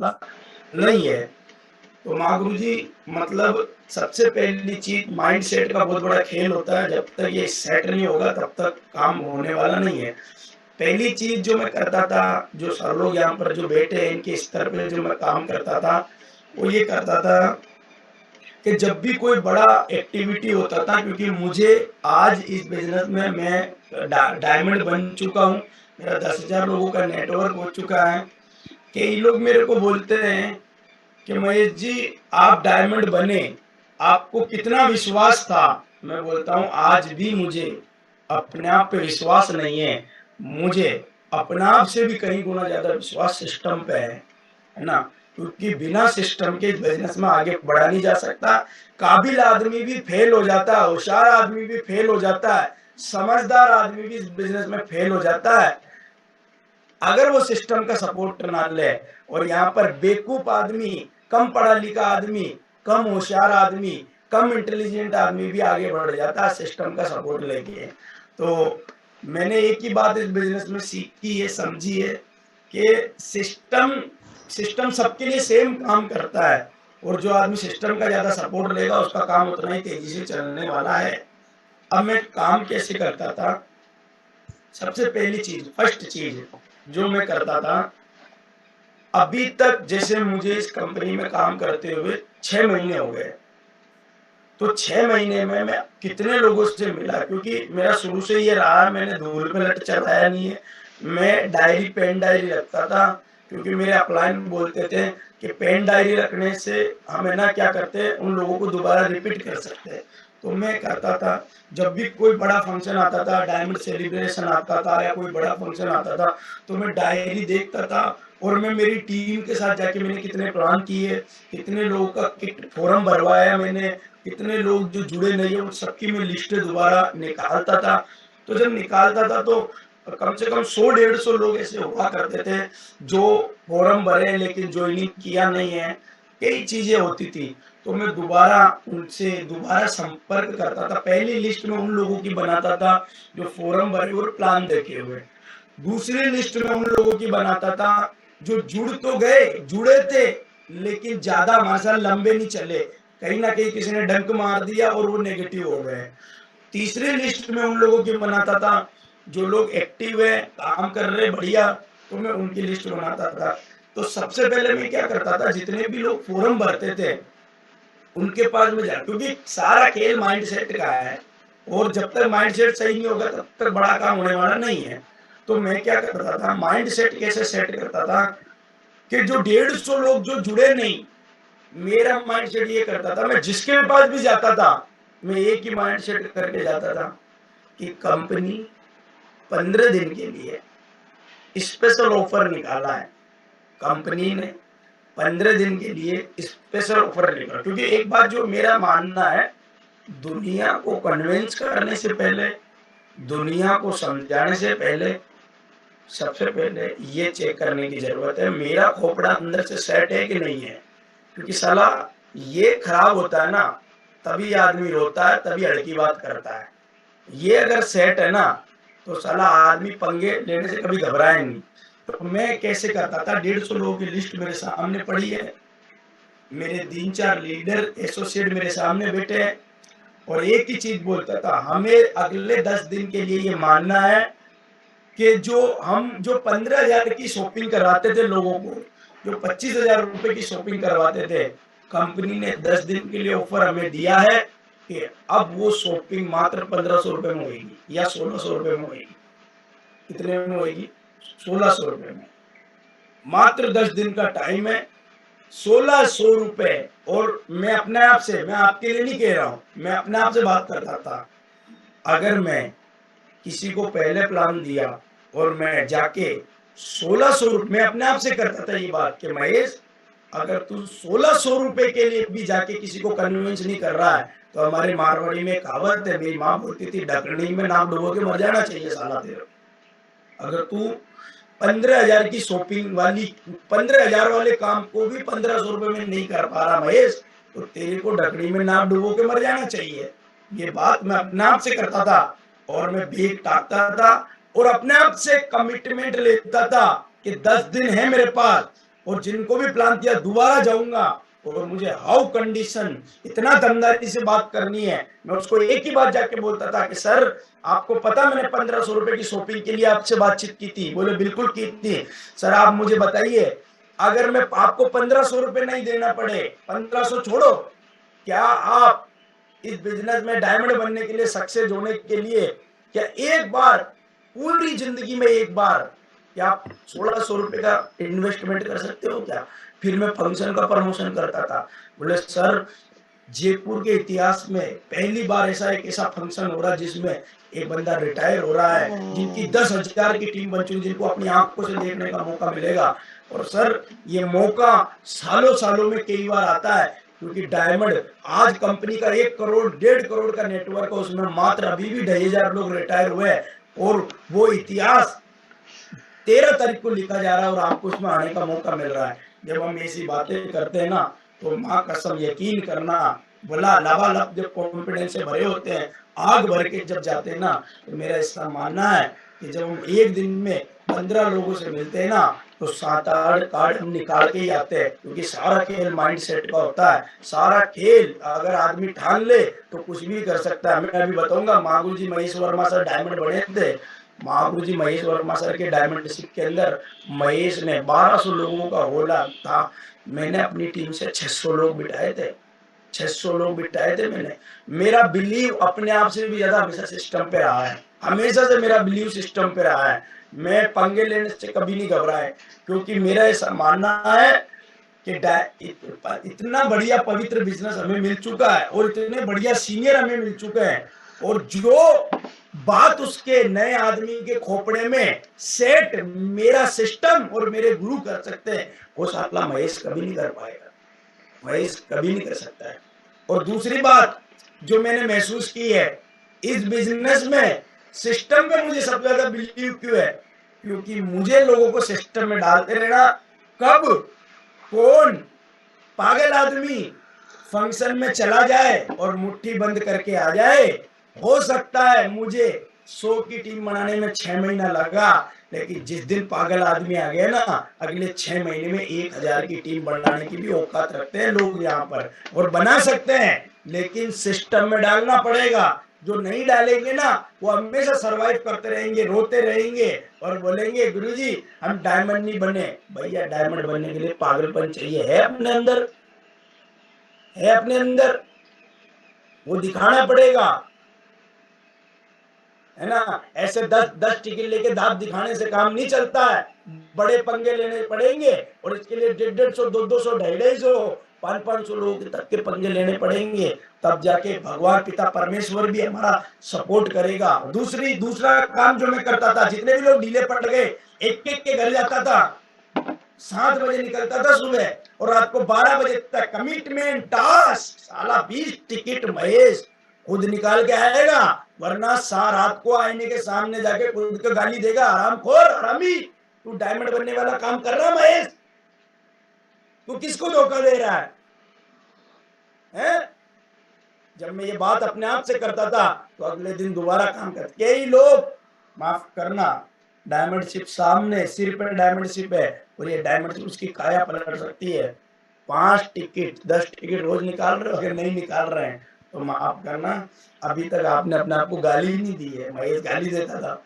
वाला नहीं है। तो महागुरुजी मतलब सबसे पहली चीज़ माइंडसेट का बहुत बड़ा खेल होता है, जब तक ये सेट नहीं होगा तब तक काम होने वाला नहीं है। पहली चीज़ जो मैं करता था, जो सर लोग यहाँ पर जो बैठे हैं इनके स्तर पे जो मैं काम करता था, वो ये करता था कि जब भी कोई बड़ा एक्टिविटी होता था, क्योंकि मुझे आज इस बिज़नेस में मैं डायमंड बन चुका हूँ, मेरा 10,000 लोगों का नेटवर्क हो चुका है। कई लोग मेरे को बोलते हैं कि महेश जी आप डायमंड बने, आपको कितना विश्वास था? मैं बोलता हूँ आज भी मुझे अपने आप पे विश्वास नहीं है। मुझे अपने आप से भी कहीं गुना ज़्यादा विश्वास सिस्टम पे है ना? क्योंकि बिना सिस्टम के इस बिज़नेस में आगे बढ़ा नहीं जा सकता। काबिल आदमी भी फेल हो जाता है, होशियार आदमी भी फेल हो जाता है, समझदार आदमी भी इस बिज़नेस में फेल हो जाता है। अगर वो सिस्टम का सपोर्ट ना ले, और यहाँ पर बेवकूफ आदमी, कम पढ़ा लिखा आदमी, कम होशियार आदमी, कम इंटेलिजेंट आदमी भी आगे बढ़ जाता है सिस्टम का सपोर्ट लेके। तो मैंने एक ही बात इस बिजनेस में सीखी है, समझी है कि सिस्टम सिस्टम सबके लिए सेम काम करता है, और जो आदमी सिस्टम का ज्यादा सपोर्ट लेगा उसका काम उतना ही तेजी से चलने वाला है। अब मैं काम कैसे करता था? सबसे पहली चीज, फर्स्ट चीज जो मैं करता था, अभी तक जैसे मुझे इस कंपनी में काम करते हुए 6 महीने हो गए, तो 6 महीने में मैं कितने लोगों से मिला, क्योंकि मेरा शुरू से ये रहा है, मैंने धूल में लट चलाया नहीं है। मैं डायरी, पेन डायरी रखता था, क्योंकि मेरे अपलाइन बोलते थे कि पेन डायरी रखने से हम है ना क्या करते हैं, उन लोगों को दोबारा रिपीट कर सकते हैं। तो मैं करता था, जब भी कोई बड़ा फंक्शन आता था, डायमंड सेलिब्रेशन आता था या कोई बड़ा फंक्शन आता था, तो मैं डायरी देखता था, और मैं मेरी टीम के साथ जाके मैंने कितने प्लान किए, कितने लोगों का किट फॉर्म भरवाया मैंने, कितने लोग जो जुड़े नहीं है, उन सबकी मैं लिस्ट दोबारा निकालता था। तो जब निकालता था तो कम से कम 100-150 लोग ऐसे हुआ करते थे जो फॉर्म भरे लेकिन ज्वाइनिंग किया नहीं है, कई चीजें होती थी। तो मैं दोबारा उनसे दोबारा संपर्क करता था, पहली लिस्ट में उन लोगों की बनाता था जो फॉर्म भरे और प्लान देखे हुए, दूसरी लिस्ट में उन लोगों की बनाता था जो जुड़ तो गए, जुड़े थे, लेकिन ज्यादा हमारे साथ लंबे नहीं चले, कहीं ना कहीं किसी ने डंक मार दिया और वो नेगेटिव हो गए। तीसरी लिस्ट में उन लोगों की बनाता था जो लोग एक्टिव है, काम कर रहे बढ़िया, तो मैं उनकी लिस्ट बनाता था। तो सबसे पहले मैं क्या करता था, जितने भी लोग फॉर्म भरते थे उनके पास में जा, क्योंकि सारा खेल माइंडसेट का है, और जब तक माइंडसेट सही नहीं होगा तब तक बड़ा काम होने वाला नहीं है। तो मैं क्या करता था, माइंडसेट कैसे सेट करता था कि जो 150 लोग जो जुड़े नहीं, मेरा माइंडसेट ये करता था, मैं जिसके पास भी जाता था मैं एक ही माइंडसेट करके जाता था कि कंपनी 15 दिन के लिए स्पेशल ऑफर निकाला है, कंपनी ने 15 दिन के लिए स्पेशल ऑफर निकाला। क्योंकि एक बात जो मेरा मानना है, दुनिया को कन्विंस करने से पहले, दुनिया को समझाने से पहले, सबसे पहले ये चेक करने की जरूरत है मेरा खोपड़ा अंदर से सेट है कि नहीं है। क्योंकि साला ये खराब होता है ना, तभी आदमी रोता है, तभी अड़की बात करता है। ये अगर सेट है ना, तो साला आदमी पंगे लेने से कभी घबराए नहीं। तो मैं कैसे करता था, 150 लोगों की लिस्ट मेरे सामने पड़ी है, मेरे 3-4 लीडर एसोसिएट मेरे सामने बैठे हैं, और एक ही चीज बोलता था, हमें अगले 10 दिन के लिए ये मानना है कि जो 15,000 की शॉपिंग करवाते थे लोगों को, जो 25,000 रुपए की शॉपिंग करवाते थे, कंपनी ने 10 दिन के लिए ऑफर हमें दिया है कि अब वो शॉपिंग मात्र 1,500 रुपए में होगी या 1,600 रुपए में होगी। कितने में होगी? 1,600 रुपए में। मात्र 10 दिन का टाइम है, 1,600 रुपए। और मैं अपने आप से, मैं आपके लिए नहीं कह रहा हूं, मैं अपने आप से बात करता था, अगर मैं किसी को पहले प्लान दिया और मैं जाके 1,600 रुपए, मैं अपने आप से करता था ये बात कि महेश अगर तू 1,600 रुपए के लिए भी जाके किसी को कन्विंस नहीं कर रहा है, तो हमारे मारवाड़ी में कहावत है, मेरी माँ बोलती थी, ढकनी में नाक डुबो के मर जाना चाहिए साला तेरे। अगर तू 15,000 की शॉपिंग वाली, 15,000 वाले काम को भी 1,500 रुपए में नहीं कर पा रहा महेश, तो तेरे को ढकनी में नाक डुबो के मर जाना चाहिए। ये बात मैं अपने आप से करता था, और मैं भीख टाकता था, और अपने आप से कमिटमेंट लेता था कि 10 दिन है मेरे पास, और जिनको भी प्लान किया दोबारा जाऊंगा, और मुझे हाउ कंडीशन इतना दमदारी से बात करनी है। मैं उसको एक ही बात जाके बोलता था कि सर आपको पता मैंने 1500 रुपए की शॉपिंग के लिए आपसे बातचीत की थी? बोले बिल्कुल की थी। सर आप मुझे बताइए, अगर मैं आपको 1500 रुपए नहीं देना पड़े, 1500 छोड़ो, क्या आप इस बिजनेस में डायमंड बनने के लिए, सक्सेस होने के लिए, क्या एक बार पूरी जिंदगी में एक बार क्या आप 1600 रुपए का इन्वेस्टमेंट कर सकते हो क्या? फिर मैं फंक्शन का प्रमोशन करता था। बोले सर जयपुर के इतिहास में पहली बार ऐसा फंक्शन हो रहा है जिसमें एक बंदा रिटायर हो रहा है, जिनकी 10,000 की टीम बन चुकी, जिनको अपनी आंखों से देखने का मौका मिलेगा। और सर ये मौका सालों सालों में कई बार आता है, क्योंकि डायमंड आज कंपनी का 1 करोड़ 1.5 करोड़ का नेटवर्क है, उसमें मात्र अभी भी 2,500 लोग रिटायर हुए हैं, और वो इतिहास 13 तारीख को लिखा जा रहा है और आपको उसमें आने का मौका मिल रहा है। जब हम ऐसी बातें करते हैं ना, तो माँ कसम यकीन करना, बोला लबालब जब कॉन्फिडेंस से भरे होते हैं, आग भर के जब जाते हैं ना, तो मेरा ऐसा मानना है कि जब हम एक दिन में 15 लोगों से मिलते हैं ना, तो 7-8 कार्ड हम निकाल के ही आते हैं, क्योंकि सारा खेल माइंड सेट का होता है। सारा खेल अगर आदमी ठान ले तो कुछ भी कर सकता है। मैं अभी बताऊंगा, महागुरु जी महेश वर्मा सर डायमंड बने थे। महागुरु जी महेश वर्मा सर के डायमंडशिप के अंदर महेश ने 1200 लोगों का होला था, मैंने अपनी टीम से 600 लोग बिठाए थे। 600 लोग बिठाए थे मैंने। मेरा बिलीव अपने आप से भी ज्यादा हमेशा सिस्टम पे रहा है, हमेशा से मेरा बिलीव सिस्टम पे रहा है। मैं पंगे लेने से कभी नहीं घबराए, क्योंकि मेरा ऐसा मानना है कि इतना बढ़िया पवित्र बिजनेस हमें मिल चुका है, और इतने बढ़िया सीनियर हमें मिल चुके हैं, और जो बात उसके नए आदमी के खोपड़े में सेट मेरा सिस्टम और मेरे गुरु कर सकते हैं, वो साला महेश कभी नहीं कर पाएगा, महेश कभी नहीं कर सकता है। और दूसरी बात जो मैंने महसूस की है इस बिजनेस में, सिस्टम पे मुझे सबसे ज्यादा बिलीव क्यों है, क्योंकि मुझे लोगों को सिस्टम में डालते रहना। कब कौन पागल आदमी फंक्शन में चला जाए और मुट्ठी बंद करके आ जाए, हो सकता है मुझे 100 की टीम बनाने में 6 महीना लगा, लेकिन जिस दिन पागल आदमी आ गया ना, अगले 6 महीने में 1000 की टीम बनाने की भी औकात रखते हैं लोग यहाँ पर, और बना सकते हैं, लेकिन सिस्टम में डालना पड़ेगा। जो नहीं डालेंगे ना, वो हमेशा सरवाइव करते रहेंगे, रोते रहेंगे और बोलेंगे गुरुजी हम डायमंड नहीं बने। भैया डायमंड बनने के लिए पागलपन चाहिए, है अपने अंदर, है अपने अंदर, वो दिखाना पड़ेगा, है ना। ऐसे 10 टिकट लेके दांत दिखाने से काम नहीं चलता है, बड़े पंगे लेने पड़ेंगे, और इसके लिए 150-150, 200-200, 250-250, 500-500 लोगों तक के पंगे लेने पड़ेंगे, तब जाके भगवान पिता परमेश्वर भी हमारा सपोर्ट करेगा। दूसरा काम जो मैं करता था, जितने भी लोग ढीले पड़ गए, एक एक के घर जाता था, 7 बजे निकलता था सुबह, और रात को 12 बजे तक कमिटमेंट टास्क, साला 20 टिकट महेश खुद निकाल के आएगा, वरना रात को आईने के सामने जाके खुद को गाली देगा, हरामखोर हरामी, तू डायमंड बनने वाला काम कर रहा महेश, तू किसको धोखा दे रहा है? जब मैं ये बात अपने आप से करता था, तो अगले दिन दोबारा काम करते। कई लोग, माफ करना, डायमंडशिप सामने सिर पर डायमंडशिप है, और ये डायमंडशिप उसकी काया पलट सकती है। 5 टिकट 10 टिकट रोज निकाल रहे हो, अगर नहीं निकाल रहे हैं तो माफ करना, अभी तक आपने अपने आप को गाली ही नहीं दी है। महेश गाली देता था,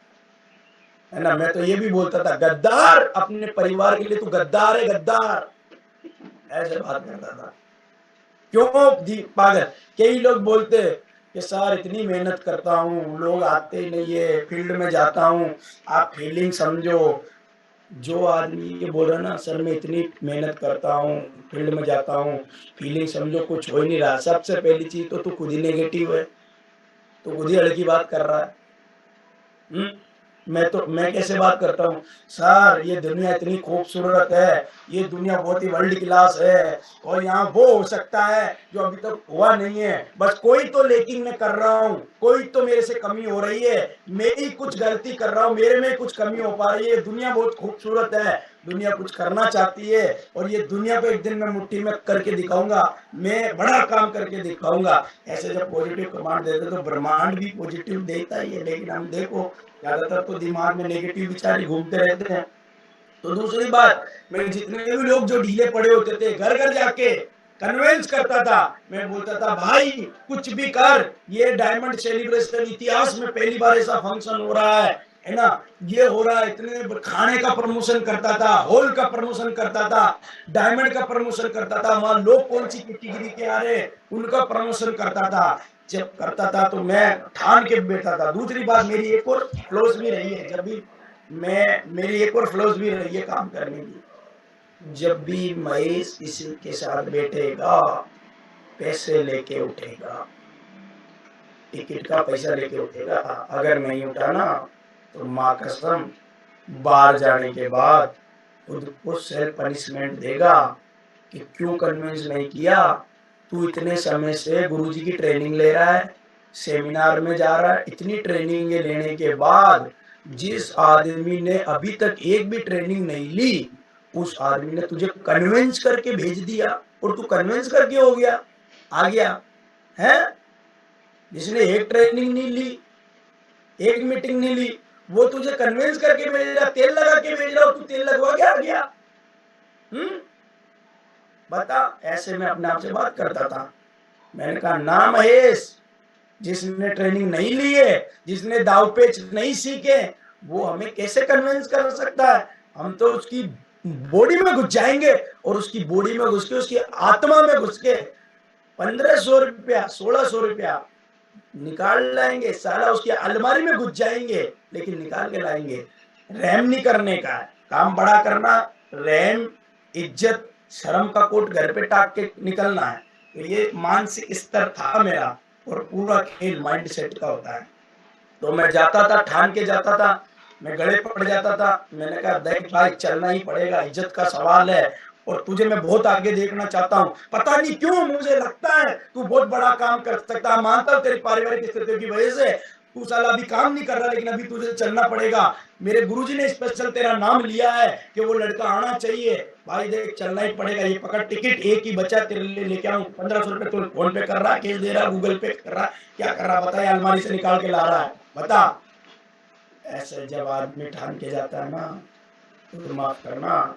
है ना, मैं तो ये भी बोलता था गद्दार, अपने परिवार के लिए तू गद्दार है, गद्दार, ऐसे बात करता था। क्यों पागल? कई लोग बोलते कि सर इतनी मेहनत करता हूँ, लोग आते ही नहीं है, फील्ड में जाता हूँ, आप फीलिंग समझो। जो आदमी ये बोल रहा ना सर मैं इतनी मेहनत करता हूँ, फील्ड में जाता हूँ, फीलिंग समझो, कुछ हो ही नहीं रहा, सबसे पहली चीज तो तू खुद ही नेगेटिव है, तो खुद ही अड़की बात कर रहा है। मैं कैसे बात करता हूँ, सर ये दुनिया इतनी खूबसूरत है, ये दुनिया बहुत ही वर्ल्ड क्लास है, और यहाँ वो हो सकता है जो अभी तक हुआ नहीं है, बस कोई तो लेकिन मैं कर रहा हूँ, कोई तो मेरे से कमी हो रही है, मैं ही कुछ गलती कर रहा हूँ, मेरे में कुछ कमी हो पा रही है। दुनिया बहुत खूबसूरत है, दुनिया कुछ करना चाहती है, और ये दुनिया को एक दिन मैं मुट्ठी में करके दिखाऊंगा, मैं बड़ा काम करके दिखाऊंगा। ऐसे जब पॉजिटिव कमांड देते तो ब्रह्मांड भी पॉजिटिव देता ही है, लेकिन हम देखो ज्यादातर तो दिमाग में नेगेटिव विचार ही घूमते रहते हैं। तो दूसरी बात, मैं जितने भी लोग जो ढीले पड़े होते थे घर घर जाके कन्विंस करता था। मैं बोलता था भाई कुछ भी कर, ये डायमंड सेलिब्रेशन इतिहास में पहली बार ऐसा फंक्शन हो रहा है ना, ये हो रहा है। इतने खाने का प्रमोशन करता था, हॉल का प्रमोशन करता था, डायमंड का प्रमोशन करता था, वहां लोग कौन सी कैटेगरी के आ रहे उनका प्रमोशन करता था। जब करता था तो मैं ठान के बैठा था। दूसरी बात, मेरी एक और फ्लॉस भी रही है, जब भी मेरी एक और फ्लॉस भी रही है काम करने की। जब भी महेश किसी के साथ बैठेगा पैसे लेके उठेगा, टिकट का पैसा लेके उठेगा। अगर नहीं उठा ना तो माँ कसम बाहर जाने के बाद खुद को सेल्फ पनिशमेंट देगा कि क्यों कन्विंस नहीं किया। तू इतने समय से गुरुजी की ट्रेनिंग ले रहा है, सेमिनार में जा रहा है, इतनी ट्रेनिंग लेने के बाद जिस आदमी ने अभी तक एक भी ट्रेनिंग नहीं ली, उस आदमी ने तुझे कन्विंस करके भेज दिया और तू कन्विंस करके हो गया, आ गया है। जिसने एक ट्रेनिंग नहीं ली, एक मीटिंग नहीं ली, वो तुझे कन्विंस करके भेज रहा, तेल लगा के भेज रहा, तू तेल लगवा के आ गया। बता। ऐसे में अपने आप से बात करता था। मैंने कहा ना महेश, जिसने ट्रेनिंग नहीं ली है, जिसने दाव पेच नहीं सीखे, वो हमें कैसे कन्विंस कर सकता है। हम तो उसकी बॉडी में घुस जाएंगे और उसकी बॉडी में घुस के, उसकी आत्मा में घुस के 1500 रुपया 1600 रुपया निकाल लाएंगे। साला उसकी अलमारी में घुस जाएंगे लेकिन निकाल के लाएंगे। रहम नहीं करने का है, काम बड़ा करना, रहम, इज्जत, शर्म का कोट घर पे टाक के निकलना है। तो ये मानसिक स्तर था मेरा, और पूरा खेल माइंड सेट का होता है। तो मैं जाता था, ठान के जाता था, मैं गले पड़ जाता था। मैंने कहा देख भाई चलना ही पड़ेगा, इज्जत का सवाल है और तुझे मैं बहुत आगे देखना चाहता हूँ। पता नहीं क्यों मुझे लगता है तू बहुत बड़ा काम कर सकता है। मानता हूँ तेरी पारिवारिक स्थितियों की वजह से तू साला अभी काम नहीं कर रहा, लेकिन अभी तुझे चलना पड़ेगा। मेरे गुरुजी ने स्पेशल तेरा नाम लिया है कि वो लड़का आना चाहिए। भाई देख चलना ही पड़ेगा, ये पकड़ टिकट, एक ही बचा तेरे लिए लेके आऊं। 1500 रुपए तू फोन पे कर रहा, कैश दे रहा, गूगल पे कर रहा, क्या कर रहा बता, अलमारी से निकाल के ला रहा है बता। ऐसे जब आदमी ठान के जाता है ना, तो माफ करना,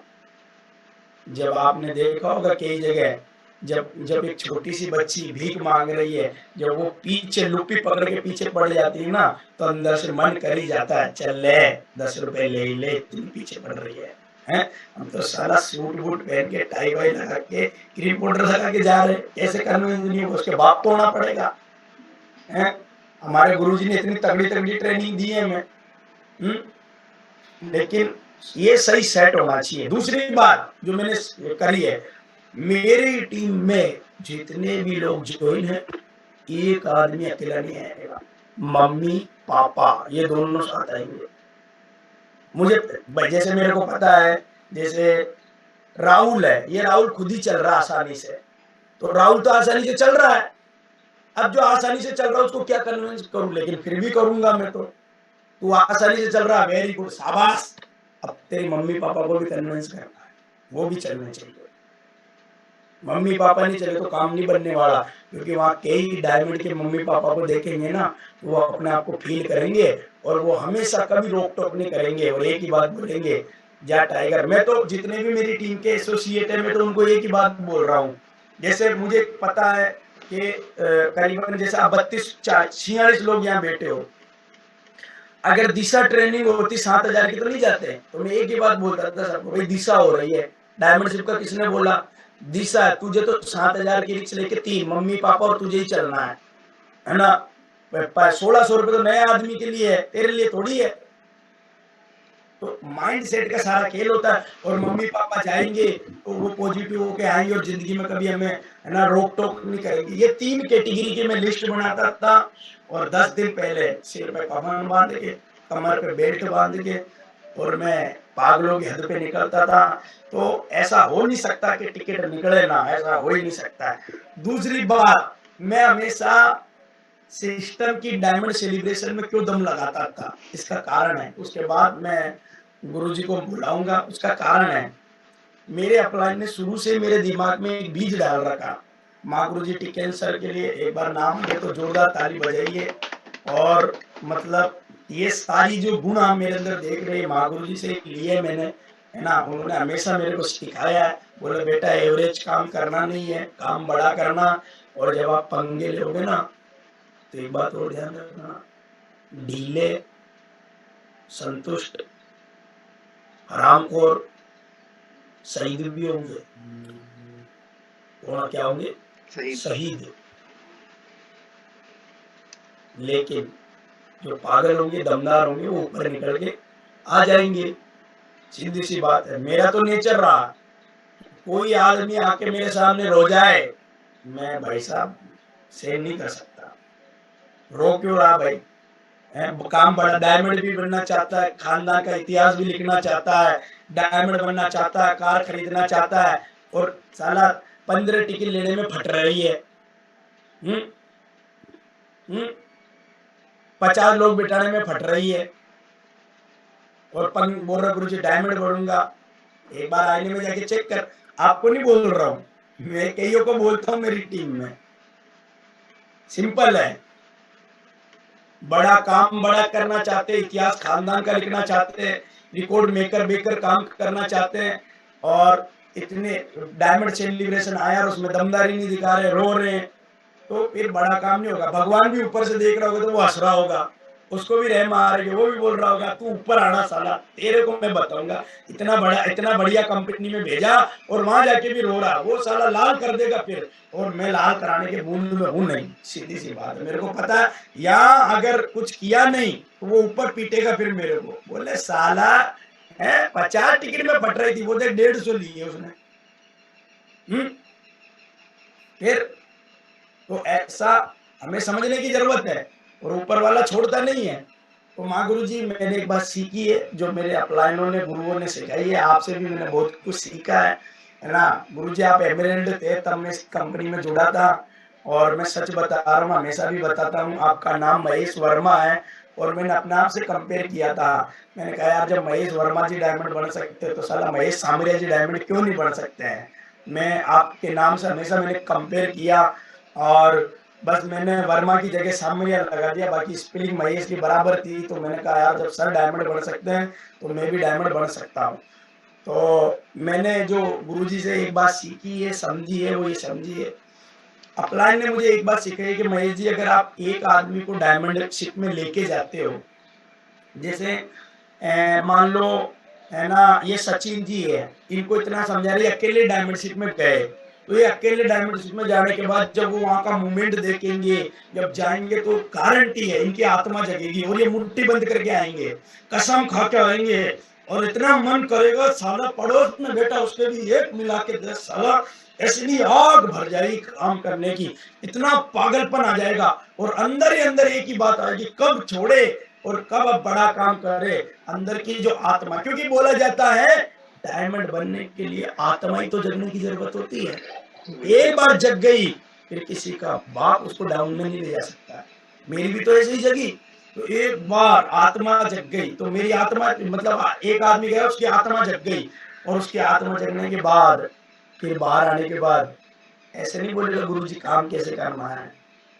जब आपने देखा होगा कई जगह, जब जब एक छोटी सी बच्ची भीख मांग रही है, जब वो पीछे लुप्पी पकड़ के पीछे पड़ जाती है ना, तो अंदर से मन कर ही जाता है चल ले 10 रुपए ले ले, इतनी पीछे पड़ रही है। हैं? हम तो साला सूट बूट पहन के टाई वाई लगा के क्रीम पाउडर लगा के जा रहे, कैसे कन्विंस नहीं हो, उसके बाप को होना पड़ेगा। हैं? हमारे गुरुजी ने इतनी तगड़ी तगड़ी ट्रेनिंग दी है हमें, लेकिन ये सही सेट होना चाहिए। दूसरी बात जो मैंने करी है, मेरी टीम में जितने भी लोग ज्वाइन है, एक आदमी अकेला नहीं आएगा, मम्मी पापा ये दोनों साथ आएंगे। मुझे जैसे मेरे को पता है, जैसे राहुल है, ये राहुल खुद ही चल रहा है आसानी से, तो राहुल तो आसानी से चल रहा है। अब जो आसानी से चल रहा है उसको क्या कन्विंस करूं, लेकिन फिर भी करूंगा मैं। तो तू आसानी से चल रहा, वेरी गुड, शाबाश। अब तेरी मम्मी पापा को भी कन्विंस करना है, वो भी चलने चाहिए। मम्मी पापा नहीं चले तो काम नहीं बनने वाला, क्योंकि वहाँ कई डायमंड के मम्मी पापा को देखेंगे ना, तो वो अपने आप को फील करेंगे और वो हमेशा कभी रोक टोक नहीं करेंगे और एक ही बात बोलेंगे, जा टाइगर। मैं तो जितने भी मेरी टीम के एसोसिएट है, मैं तो उनको एक ही बात बोल रहा हूँ। जैसे मुझे पता है कि करीबन जैसे आप 32-46 लोग यहाँ बैठे हो, अगर दिशा ट्रेनिंग होती 7,000 की तो नहीं जाते। तो मैं एक ही बात बोलता था सबको, भाई दिशा हो रही है, डायमंड शिप का किसने बोला, दिशा, तुझे तो 7,000 की रिक्स लेके 3 मम्मी पापा और तुझे ही चलना है ना। 1600 रुपए तो नए आदमी के लिए है, तेरे लिए थोड़ी है। तो माइंड सेट का सारा खेल होता है। और मम्मी पापा जाएंगे तो वो पॉजिटिव होके आएंगे और जिंदगी में कभी हमें है ना रोक टोक नहीं करेंगे। ये 3 कैटेगरी की मैं लिस्ट बनाता था और 10 दिन पहले सिर पे कफन बांध के, कमर पे बेल्ट बांध के, और मैं पागलों की हद पे निकलता था। तो ऐसा हो नहीं सकता कि टिकट निकले ना, ऐसा हो ही नहीं सकता है। दूसरी बात, मैं हमेशा सिस्टम की डायमंड सेलिब्रेशन में क्यों दम लगाता था, इसका कारण है, उसके बाद मैं गुरुजी को बुलाऊंगा। उसका कारण है, मेरे अपलाइन ने शुरू से मेरे दिमाग में एक बीज डाल रखा। माँ गुरुजी टिकेन सर के लिए एक बार नाम ले तो जोरदार ताली बजाइए। और मतलब ये सारी जो गुण आप मेरे अंदर देख रहे हैं, माँ गुरुजी से लिए मैंने, है ना? उन्होंने हमेशा मेरे को सिखाया है, बोले बेटा एवरेज काम करना नहीं है, काम बड़ा करना। और जब आप पंगे लोगे ना, तो एक बात और ध्यान रखना, ढीले, संतुष्ट, हरामखोर, शहीद भी होंगे। वहाँ क्या होंगे? शहीद। शहीद। लेकिन जो पागल होंगे, दमदार होंगे, वो ऊपर निकल के आ जाएंगे। सीधी सी बात है, मेरा तो नेचर रहा। कोई आदमी आके मेरे सामने रो जाए, मैं भाई साहब सहन नहीं कर सकता। रो क्यों रहा भाई? काम बड़ा, डायमंड भी बनना चाहता है, खानदान का इतिहास भी लिखना चाहता है, डायमंड बनना चाहता है, कार खरीदना चाहता है, और साला 15 टिकट लेने में फट रही है। 50 लोग बिठाने में फट रही है, और बोल रहा गुरु जी डायमंड बनूंगा। एक बार आईने में जाके चेक कर। आपको नहीं बोल रहा हूं, मैं कईयों को बोलता हूं मेरी टीम में। सिंपल है, बड़ा काम बड़ा करना चाहते हैं, इतिहास खानदान का लिखना चाहते हैं, रिकॉर्ड मेकर बेकर काम करना चाहते हैं, और इतने डायमंड सेलिब्रेशन आया और उसमें दमदारी नहीं दिखा रहे, रो रहे हैं, तो फिर बड़ा काम नहीं होगा। भगवान भी ऊपर से देख रहा होगा तो वो हंस रहा होगा, उसको भी रहम आ रही है, वो भी बोल रहा होगा तू ऊपर आना साला, तेरे को मैं बताऊंगा। इतना बड़ा, इतना बढ़िया कंपनी में भेजा और वहां जाके भी रो रहा, वो साला लाल कर देगा फिर। और मैं लाल कराने के मूड में हूं नहीं, सीधी सी बात है, मेरे को पता है यहाँ अगर कुछ किया नहीं तो वो ऊपर पीटेगा फिर मेरे को। बोले साला है 50 टिकट में फट रही थी, वो देख 150 लिए उसने। फिर तो ऐसा हमें समझने की जरूरत है, और ऊपर वाला छोड़ता नहीं है। तो माँ गुरु जी, मैंने एक बात सीखी है जो मेरे अपलाइनों ने, गुरुओं ने सिखाई है, आपसे भी मैंने बहुत कुछ सीखा है ना गुरु जी। आप एमरेल्ड थे तब मैं इस कंपनी में जुड़ा था, और मैं सच बता रहा हूँ, हमेशा भी बताता हूँ, आपका नाम महेश वर्मा है। और मैंने अपने आप से कंपेयर किया था, मैंने कहा यार जब महेश वर्मा जी डायमंड बन सकते तो साला महेश सामरिया जी डायमंड क्यों नहीं बन सकते हैं। मैं आपके नाम से हमेशा मैंने कंपेयर किया, और बस मैंने वर्मा की जगह सामरिया लगा दिया, बाकी स्पेलिंग महेश की बराबर थी। तो मैंने कहा यार जब सर डायमंड बन सकते हैं तो मैं भी डायमंड बन सकता हूँ। तो मैंने जो गुरुजी से एक बात सीखी है, समझी है, वो ये समझी है, अपलाइन ने मुझे एक बात सिखाई कि महेश जी अगर आप एक आदमी को डायमंड शिप में लेके जाते हो, जैसे मान लो है ना ये सचिन जी है, इनको इतना समझा रही, अकेले डायमंड शिप में गए, तो ये अकेले डायमंड शिप में जाने के बाद जब वो वहां का मूवमेंट देखेंगे, जब जाएंगे तो गारंटी है इनकी आत्मा जगेगी, और ये मुट्ठी बंद करके आएंगे, कसम खा के आएंगे, और इतना मन करेगा साला पड़ोस में बेटा उसके भी एक मिला के 10 साला, ऐसी आग भर जाएगी काम करने की, इतना पागलपन आ जाएगा, और अंदर ही अंदर एक ही बात आएगी, कब छोड़े और कब अब बड़ा काम करे। अंदर की जो आत्मा, क्योंकि बोला जाता है डायमंड बनने के लिए आत्मा ही तो जगने की जरूरत होती है। एक बार जग गई फिर किसी का बाप उसको डाउन में नहीं ले जा सकता। मेरी भी तो ऐसे ही जगी, तो एक बार आत्मा जग गई, तो मेरी आत्मा मतलब एक आदमी गया उसकी आत्मा जग गई, और उसकी आत्मा जगने के बाद फिर बाहर आने के बाद ऐसे नहीं बोलेगा गुरु जी काम कैसे करना है,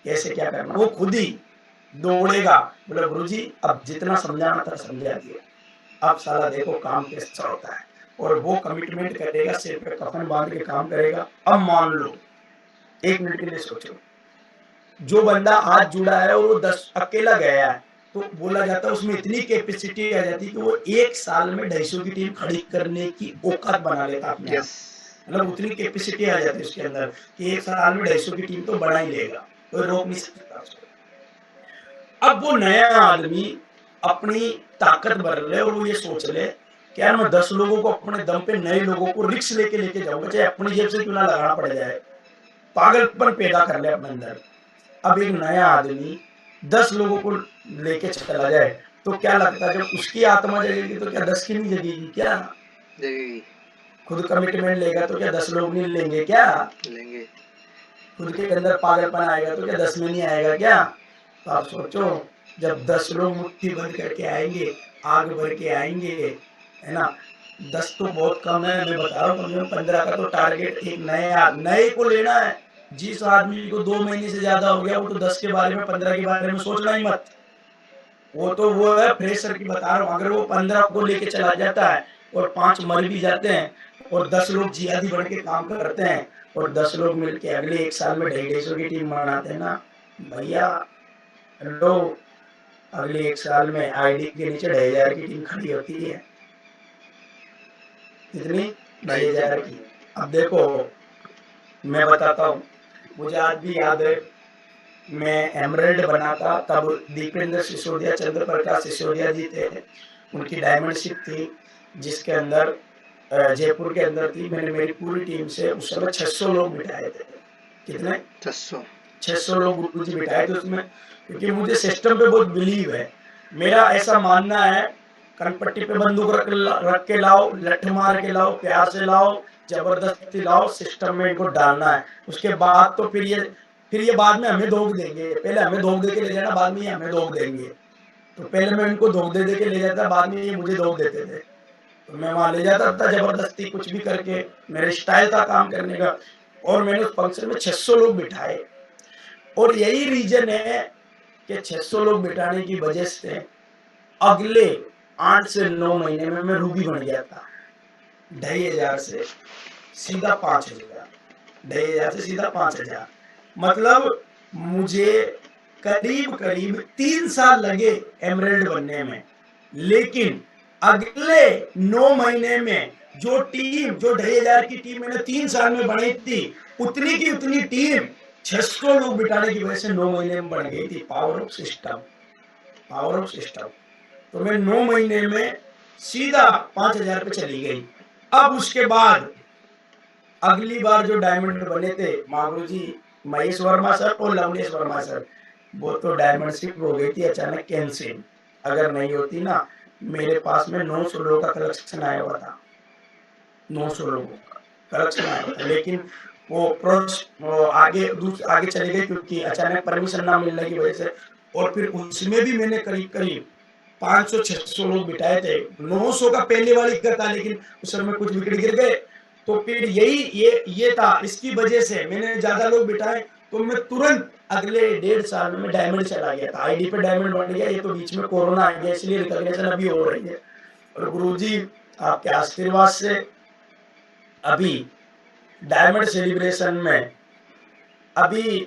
कैसे क्या करना, वो खुद ही दौड़ेगा, बोला गुरु जी अब जितना समझाना था समझा दिया, अब साला देखो काम कैसा होता है। और वो कमिटमेंट करेगा, सिर पे कफन बांध के काम करेगा। अब मान लो, एक मिनट के लिए सोचो, जो बंदा आज जुड़ा है और वो 10 अकेला गया है, तो बोला जाता है उसमें इतनी कैपेसिटी आ जाती है कि वो एक साल में 250 की टीम खड़ी करने की औकात बना लेता अपने आप। मतलब उतनी कैपेसिटी आ जाती है उसके अंदर कि एक साल में 250 की टीम तो बना ही लेगा, कोई रोक नहीं सकता उसको। अब वो नया आदमी अपनी ताकत भर ले और वो ये सोच ले कि यार मैं 10 लोगों को अपने दम पे, नए लोगों को रिक्स लेके लेके जाऊंगा, चाहे अपनी जेब से क्यों ना लगाना पड़ जाए, पागलपन पैदा कर ले अपने अंदर। अब एक नया आदमी 10 लोगों को लेके चला जाए, तो क्या लगता है जब उसकी आत्मा जगेगी तो क्या 10 की नहीं जगेगी? क्या जगेगी? खुद कमिटमेंट लेगा तो क्या 10 लोग नहीं लेंगे? क्या लेंगे? खुद के अंदर पागलपन आएगा तो क्या 10 में नहीं आएगा? क्या? तो आप सोचो, जब 10 लोग मुट्ठी बंद करके आएंगे, आग भर के आएंगे, है ना, 10 तो बहुत कम है, मैं बता रहा हूँ, कम से कम 15 का तो टारगेट एक नए को लेना है। जिस आदमी को 2 महीने से ज्यादा हो गया वो तो 10 के बारे में, 15 के बारे में सोचना ही मत। वो तो वो है फ्रेशर की बता रहा हूँ, अगर वो 15 को लेके चला जाता है और 5 मर भी जाते हैं और 10 लोग जिहादी बन के काम करते हैं और 10 लोग मिलके अगले 1 साल में 250 की टीम बनाते हैं ना भैया, लो अगले 1 साल में आईडी के नीचे 2,500 की टीम खड़ी होती है। कितनी? 2,500 की। अब देखो मैं बताता हूँ, मुझे आज भी याद है मैं एमरल्ड बना था तब दीपेंद्र सिसोदिया, चंद्र प्रकाश सिसोदिया जी थे, उनकी डायमंड शिप थी जिसके अंदर जयपुर के अंदर थी। मैंने मेरी पूरी टीम से उस समय 600 लोग बिठाए थे। कितने? 600 लोग गुरुजी बिठाए थे उसमें, क्योंकि मुझे सिस्टम पे बहुत बिलीव है। मेरा ऐसा मानना है कनपट्टी पे बंदूक रख के लाओ, लठ मार के लाओ, प्यार से लाओ, जबरदस्ती लाओ, सिस्टम में इनको डालना है। उसके बाद तो फिर ये बाद में हमें धोख देंगे। पहले हमें धोख दे के ले जाना, बाद में ये हमें धोख देंगे। तो पहले मैं इनको धोख दे के ले जाता, बाद में ये मुझे धोख देते थे। तो मैं वहां ले जाता था जबरदस्ती कुछ भी करके, मेरा स्टाइल था काम करने का। और मैंने उस फंक्शन में 600 लोग बिठाए और यही रीजन है कि 600 लोग बिठाने की वजह से अगले 8 से 9 महीने में मैं रूबी बन गया था। 2,500 से सीधा 5,000, 2,500 से सीधा 5,000। मतलब मुझे करीब करीब 3 साल लगे एमरल्ड बनने में, लेकिन अगले 9 महीने में जो 2,500 की टीम मैंने 3 साल में बनाई थी, उतनी की उतनी टीम 600 लोग बिठाने की वजह से 9 महीने में बन गई थी। Power of system, power of system. तो मैं 9 महीने में सीधा 5,000 पे चली गई। अब उसके बाद अगली बार जो डायमंड बने थे महागुरु जी, महेश वर्मा सर और लवलेश वर्मा सर, वो तो डायमंड शिप हो गई थी अचानक कैंसिल। अगर नहीं होती ना, मेरे पास में 900 लोगों का कलेक्शन आया हुआ था, 900 लोगों का कलेक्शन आया हुआ था। लेकिन वो आगे चले गए क्योंकि अचानक परमिशन ना मिलने की वजह से। और फिर उसमें भी मैंने करीब करीब 500-600 लोग बिठाए थे। 900 का पहले वाली का था, लेकिन उस समय कुछ विकेट गिर गए। तो फिर ये था, इसकी वजह से मैंने ज्यादा लोग बिठाए तो मैं तुरंत अगले 1.5 साल में डायमंड चला गया था। आईडी पे डायमंड बन गया। ये तो बीच में कोरोना आ गया, इसलिए रिकॉग्निशन अभी हो रही है। और गुरुजी आपके आशीर्वाद से अभी डायमंड सेलिब्रेशन में अभी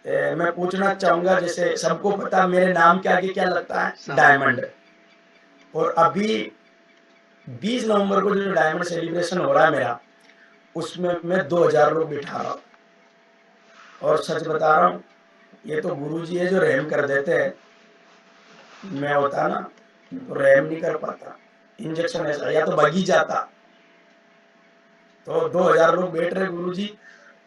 मैं पूछना चाहूंगा, जैसे सबको पता मेरे नाम के आगे क्या लगता है? डायमंड। और अभी 20 नवंबर को जो डायमंड सेलिब्रेशन हो रहा है मेरा, उसमें मैं 2,000 लोग बिठा रहा हूँ। और सच बता रहा हूँ, ये तो गुरुजी है जो रहम कर देते हैं। मैं होता ना तो रहम नहीं कर पाता। इंजेक्शन ऐसा, या तो भागी जाता। तो 2,000 लोग बैठ रहे गुरुजी।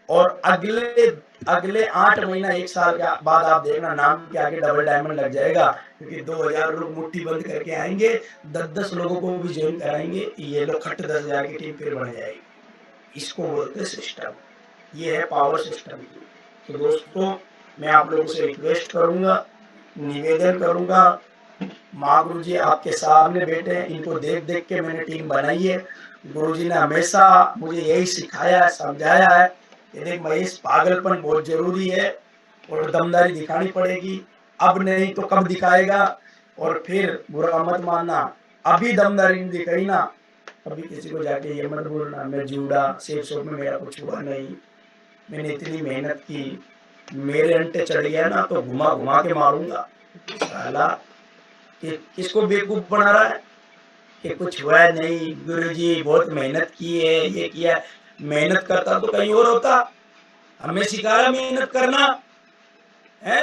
और अगले 8 महीना 1 साल के बाद आप देखना नाम के आगे डबल डायमंड लग जाएगा, क्योंकि 2,000 लोग मुट्ठी बंद करके आएंगे, 10-10 लोगों को भी ज्वाइन कराएंगे। ये लोग खट 10,000 की टीम फिर बन जाएगी। इसको बोलते हैं सिस्टम। ये है पावर सिस्टम की। तो दोस्तों, मैं आप लोगों से रिक्वेस्ट करूंगा, निवेदन करूंगा, महागुरु जी आपके सामने बैठे हैं, इनको देख देख के मैंने टीम बनाई है। गुरुजी ने हमेशा मुझे यही सिखाया है, समझाया है कि देख महेश, पागलपन बहुत जरूरी है और दमदारी दिखानी पड़ेगी। अब नहीं तो कब दिखाएगा? और फिर बुरा मत मानना, अभी दमदारी नहीं दिखाई ना, अभी किसी को जाके ये मत बोलना मैं जूड़ा सेफ शॉप में मेरा कुछ हुआ नहीं। मैंने इतनी मेहनत की, मेरे अंटे चढ़ गया ना तो घुमा घुमा के मारूंगा। साला कि किसको बेवकूफ बना रहा है कि कुछ हुआ नहीं, गुरुजी बहुत मेहनत की है, ये किया। मेहनत करता तो कहीं और होता। हमें सिखाया मेहनत करना है।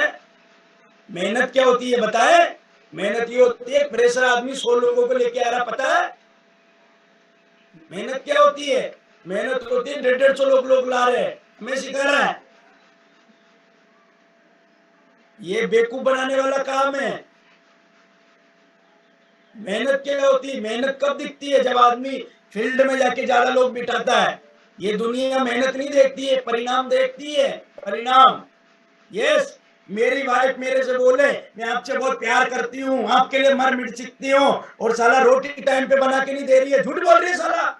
मेहनत क्या होती है बताए? मेहनत ये होती है, प्रेशर आदमी 100 लोगों को लेके आ रहा, पता है मेहनत क्या होती है? मेहनत होती है 150 लोग ला रहे हैं, हमें सिखा रहा है। ये बेवकूफ बनाने वाला काम है। मेहनत क्या होती है? मेहनत कब दिखती है? जब आदमी फील्ड में जाके ज्यादा लोग बिठाता है। ये दुनिया मेहनत नहीं देखती है, परिणाम देखती है। परिणाम। यस, मेरी वाइफ मेरे से बोले मैं आपसे बहुत प्यार करती हूँ, आपके लिए मर मिट सकती हूँ, और साला रोटी टाइम पे बना के नहीं दे रही है। झूठ बोल रही है साला।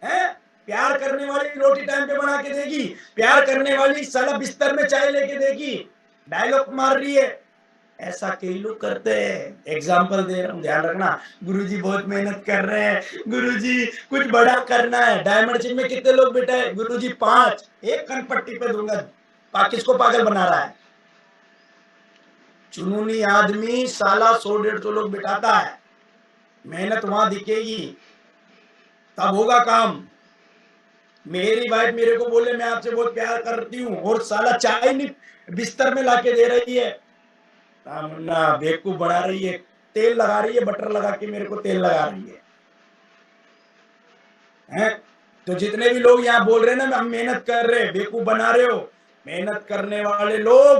है? प्यार करने वाली रोटी टाइम पे बना के देगी, प्यार करने वाली साला बिस्तर में चाय लेके देगी। डायलॉग मार रही है। ऐसा कई लोग करते हैं। एग्जाम्पल दे रहा हूँ, ध्यान रखना। गुरुजी बहुत मेहनत कर रहे हैं, गुरुजी कुछ बड़ा करना है। डायमंड जिम में कितने लोग बैठे? गुरुजी 5। एक कनपट्टी पे दूंगा। किसको पागल बना रहा है? जुनूनी आदमी साला 100-150 लोग बिठाता है। मेहनत वहां दिखेगी तब होगा काम। मेरी वाइफ मेरे को बोले मैं आपसे बहुत प्यार करती हूँ और साला चाय नहीं बिस्तर में लाके दे रही है, ना बेवकूफ बना रही है। तेल लगा रही है, बटर लगा के मेरे को तेल लगा रही है? तो जितने भी लोग यहाँ बोल रहे हैं ना हम मेहनत कर रहे हैं, बेवकूफ बना रहे हो। मेहनत करने वाले लोग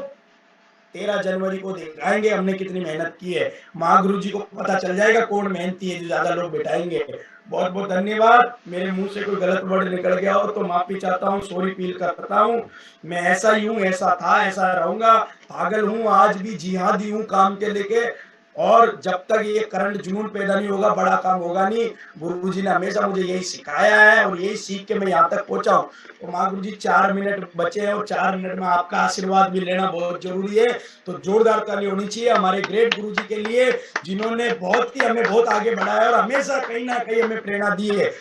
13 जनवरी को दिखाएंगे हमने कितनी मेहनत की है। महागुरु जी को पता चल जाएगा कौन मेहनती है, जो ज्यादा लोग बिठाएंगे। बहुत बहुत धन्यवाद। मेरे मुंह से कोई गलत वर्ड निकल गया हो तो माफी चाहता हूँ, सॉरी फील करता हूँ। मैं ऐसा ही हूँ, ऐसा था, ऐसा रहूंगा। पागल हूँ आज भी, जिहादी हूँ काम के लेके। और जब तक ये करंट जुनून पैदा नहीं होगा बड़ा काम होगा नहीं। गुरुजी ने हमेशा मुझे यही सिखाया है और यही सीख के मैं यहाँ तक पहुंचा हूँ। तो माँ गुरुजी 4 मिनट बचे हैं और 4 मिनट में आपका आशीर्वाद भी लेना बहुत जरूरी है। तो जोरदार ताली होनी चाहिए हमारे ग्रेट गुरुजी के लिए, जिन्होंने बहुत ही हमें बहुत आगे बढ़ाया और हमेशा कहीं ना कहीं हमें प्रेरणा दी है।